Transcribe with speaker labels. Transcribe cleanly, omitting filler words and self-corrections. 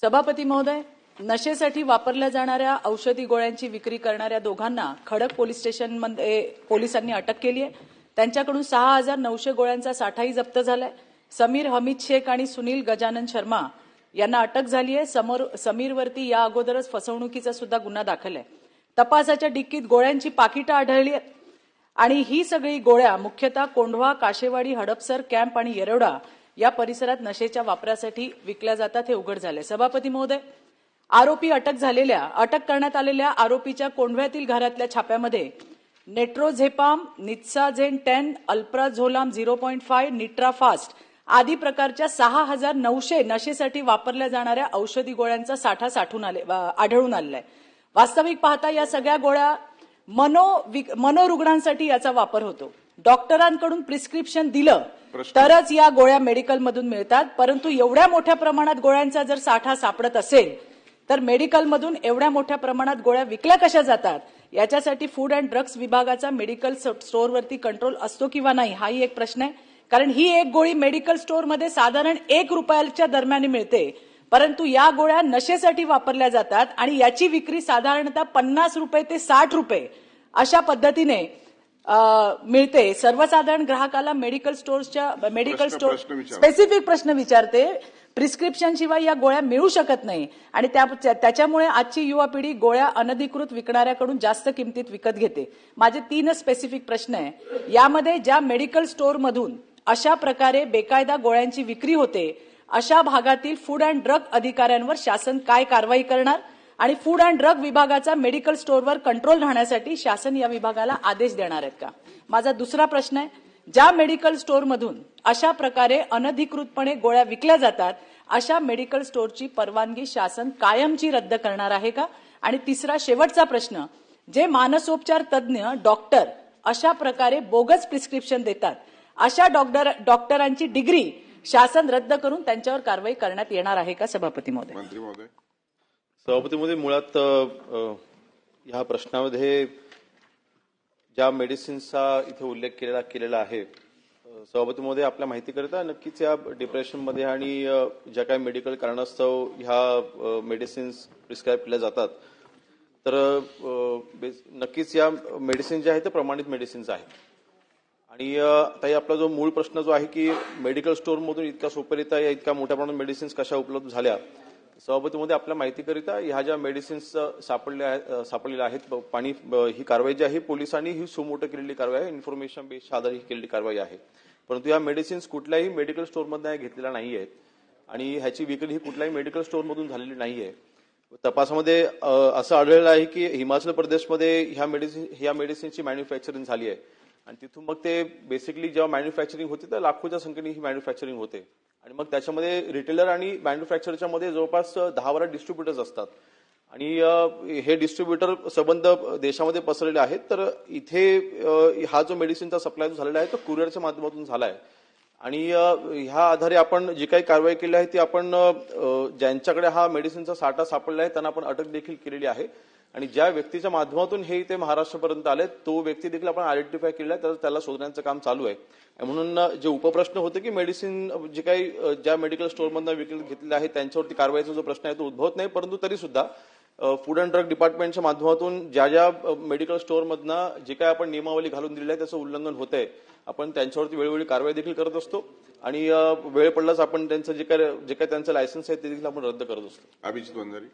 Speaker 1: सभापती महोदय, नशेसाठी वापरल्या जाणाऱ्या औषधी गोळ्यांची विक्री करणाऱ्या दोघांना खडक पोलीस स्टेशनमध्ये पोलिसांनी अटक केली आहे। त्यांच्याकडून 6,900 गोळ्यांचा साठाही जप्त झालाय। समीर हमीद शेख आणि सुनील गजानन शर्मा यांना अटक झाली आहे। समीरवरती या अगोदरच फसवणुकीचा सुद्धा गुन्हा दाखल आहे। तपासाच्या डिक्कीत गोळ्यांची पाकिटं आढळली आहेत आणि ही सगळी गोळ्या मुख्यतः कोंढवा, काशेवाडी, हडपसर कॅम्प आणि येरवडा या परिसरात नशेच्या वापरासाठी विकल्या जातात हे उघड झाले। सभापती महोदय, अटक करण्यात आलेल्या आरोपीच्या कोंढव्यातील घरातल्या छाप्यामध्ये नेट्रोझेपाम, नित्साझेन 10, अल्प्राझोलाम 0.5, निट्राफास्ट आदी प्रकारच्या 6,900 नशेसाठी वापरल्या जाणाऱ्या औषधी गोळ्यांचा साठा आढळून आलेला आहे। वास्तविक पाहता या सगळ्या गोळ्या मनोरुग्णांसाठी याचा वापर होतो। डॉक्टरांकडून प्रिस्क्रिप्शन दिलं तरच या गोळ्या मेडिकलमधून मिळतात, परंतु एवढ्या मोठ्या प्रमाणात गोळ्यांचा जर साठा सापडत असेल तर मेडिकलमधून एवढ्या मोठ्या प्रमाणात गोळ्या विकल्या कशा जातात याच्यासाठी फूड अँड ड्रग्स विभागाचा मेडिकल स्टोअरवरती कंट्रोल असतो किंवा नाही हाही एक प्रश्न आहे। कारण ही एक गोळी मेडिकल स्टोअरमध्ये साधारण 1 रुपयाच्या दरम्यान मिळते, परंतु या गोळ्या नशेसाठी वापरल्या जातात आणि याची विक्री साधारणतः 50 रुपये ते 60 रुपये अशा पद्धतीने मिळते। सर्वसाधारण ग्राहकाला मेडिकल स्टोर स्पेसिफिक प्रश्न विचारते, प्रिस्क्रिप्शन शिवाय या गोळ्या मिळू शकत नाही आणि त्याच्यामुळे आजची युवा पिढी गोळ्या अनधिकृत विकणाऱ्याकडून जास्त किमतीत विकत घेते। माझे 3 स्पेसिफिक प्रश्न आहे। यामध्ये ज्या मेडिकल स्टोअरमधून अशा प्रकारे बेकायदा गोळ्यांची विक्री होते अशा भागातील फूड अँड ड्रग अधिकाऱ्यांवर शासन काय कारवाई करणार आणि फूड अँड ड्रग विभागाचा मेडिकल स्टोअरवर कंट्रोल राहण्यासाठी शासन या विभागाला आदेश देणार आहेत का? माझा दुसरा प्रश्न आहे, ज्या मेडिकल स्टोअरमधून अशा प्रकारे अनधिकृतपणे गोळ्या विकल्या जातात अशा मेडिकल स्टोअरची परवानगी शासन कायमची रद्द करणार आहे का? आणि तिसरा शेवटचा प्रश्न, जे मानसोपचार तज्ञ डॉक्टर अशा प्रकारे बोगस प्रिस्क्रिप्शन देतात अशा डॉक्टरांची डिग्री शासन रद्द करून त्यांच्यावर कारवाई करण्यात येणार आहे का? सभापती महोदय।
Speaker 2: मंत्री महोदय।
Speaker 3: सभापती महोदय, मुळात ह्या प्रश्नामध्ये ज्या मेडिसिन्सचा इथे उल्लेख केलेला आहे, सभापती महोदय आपल्या माहितीकरिता नक्कीच या डिप्रेशनमध्ये आणि ज्या काही मेडिकल कारणास्तव ह्या मेडिसिन्स प्रिस्क्राईब केल्या जातात तर नक्कीच या मेडिसिन ज्या आहेत ते प्रमाणित मेडिसिन्स आहेत। आणि ताई आपला जो मूळ प्रश्न जो आहे की मेडिकल स्टोअरमधून इतक्या सोपेरित्या या इतक्या मोठ्या प्रमाणात मेडिसिन्स कशा उपलब्ध झाल्या, सभापतीमध्ये आपल्या माहितीकरिता ह्या ज्या मेडिसिन्स सापडलेल्या आहेत ही कारवाई जी आहे पोलिसांनी ही सुमोटो केलेली कारवाई आहे, इन्फॉर्मेशन बेस्ड आधारित केलेली कारवाई आहे। परंतु या मेडिसिन्स कुठल्याही मेडिकल स्टोअरमधून घेतलेल्या नाही आहेत आणि ह्याची विक्री ही कुठल्याही मेडिकल स्टोअरमधून झालेली नाहीये। तपासामध्ये असं आढळलं आहे की हिमाचल प्रदेशमध्ये ह्या मेडिसिनची मॅन्युफॅक्चरिंग झाली आहे आणि तिथून मग ते बेसिकली जेव्हा मॅन्युफॅक्चरिंग होते तर लाखोच्या संख्येने ही मॅन्युफॅक्चरिंग होते आणि मग त्याच्यामध्ये रिटेलर आणि मॅन्युफॅक्चरच्या मध्ये जवळपास 10-12 डिस्ट्रीब्युटर्स असतात आणि हे डिस्ट्रीब्युटर संबंध देशामध्ये पसरलेले आहेत। तर इथे हा जो मेडिसिनचा सप्लाय झालेला आहे तो कुरिअरच्या माध्यमातून झाला आहे आणि ह्या आधारे आपण जी काही कारवाई केली आहे ती आपण ज्यांच्याकडे हा मेडिसिनचा साठा सापडला आहे त्यांना आपण अटक देखील केलेली आहे आणि ज्या व्यक्तीच्या माध्यमातून हे इथे महाराष्ट्रापर्यंत आले तो व्यक्ती देखील आपण आयडेंटिफाय केला आहे, त्याला शोधण्याचं काम चालू आहे। म्हणून जे उपप्रश्न होते की मेडिसिन जे काही ज्या मेडिकल स्टोअरमधून घेतलेले आहे त्यांच्यावरती कारवाईचा जो प्रश्न आहे तो उद्भवत नाही, परंतु तरी सुद्धा फूड अँड ड्रग डिपार्टमेंटच्या माध्यमातून ज्या मेडिकल स्टोअरमधनं जे काही आपण नियमावली घालून दिलेली आहे त्याचं उल्लंघन होत आहे आपण त्यांच्यावरती वेळोवेळी कारवाई देखील करत असतो आणि वेळ पडलाच आपण त्यांचं जे काही त्यांचं लायसन्स आहे ते देखील आपण रद्द करत असतो।
Speaker 2: अभिजित वंजारी।